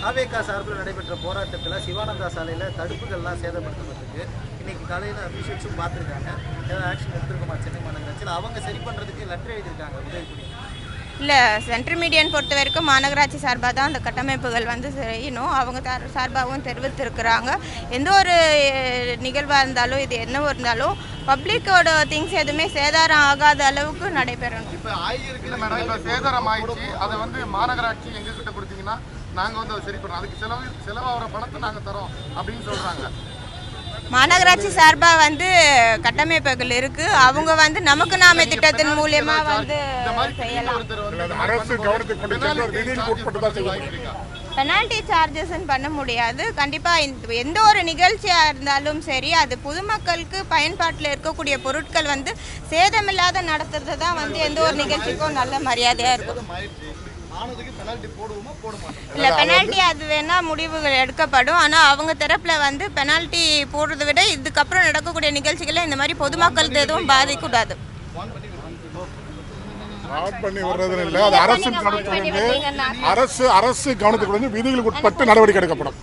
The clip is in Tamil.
தாவேகா சார்பில் நடைபெற்ற போராட்டத்தில் சிவானந்தா சாலையில் தடுப்புகள்லாம் சேதப்படுத்தப்பட்டிருக்கு. இன்னைக்கு காலையில் அபிஷியல்ஸும் பார்த்துருக்காங்க. ஏதாவது ஆக்ஷன் எடுத்துருக்குமா சென்னை மாநகராட்சியில்? அவங்க சரி பண்ணுறதுக்கு லெட்டர் எழுதியிருக்காங்க உதயகுடி. இல்லை, சென்ட்ரல் மீடியன் பொறுத்த வரைக்கும் மாநகராட்சி சார்பாக தான் அந்த கட்டமைப்புகள் வந்து செய்யணும். அவங்க சார்பாகவும் தெரிவித்திருக்கிறாங்க. எந்த ஒரு நிகழ்வாக இருந்தாலும் இது என்ன இருந்தாலும் பப்ளிக்கோட திங்ஸ் எதுவுமே சேதாரம் ஆகாத அளவுக்கு நடைபெறணும். இப்போ ஆகியிருக்கு மேடம், இப்போ சேதாரம் ஆயிடுச்சு. அதை வந்து மாநகராட்சி எங்ககிட்ட கொடுத்தீங்கன்னா நாங்கள் வந்து அதை சரி பண்ணுறோம். அதுக்கு செலவாகிற பணத்தை நாங்கள் தரோம் அப்படின்னு சொல்கிறாங்க. மாநகராட்சி சார்பாக வந்து கட்டமைப்புகள் இருக்கு. அவங்க வந்து நமக்கு நாம திட்டத்தின் மூலியமா வந்து செய்யலாம். பெனால்டி சார்ஜஸ் பண்ண முடியாது. கண்டிப்பாக எந்த ஒரு நிகழ்ச்சியாக இருந்தாலும் சரி, அது பொதுமக்களுக்கு பயன்பாட்டில் இருக்கக்கூடிய பொருட்கள் வந்து சேதமில்லாத நடத்துறது தான் வந்து எந்த ஒரு நிகழ்ச்சிக்கும் நல்ல மரியாதையாக இருக்கும். இல்லை, பெனால்ட்டி அது வேணா முடிவுகள் எடுக்கப்படும். ஆனால் அவங்க தரப்பில் வந்து பெனால்ட்டி போடுறதை விட இதுக்கப்புறம் நடக்கக்கூடிய நிகழ்ச்சிகளை இந்த மாதிரி பொதுமக்களுக்கு எதுவும் பாதிக்கூடாது. அரசு கவனத்துக்கு வந்து விதிகளுக்கு உட்பட்டு நடவடிக்கை எடுக்கப்படும்.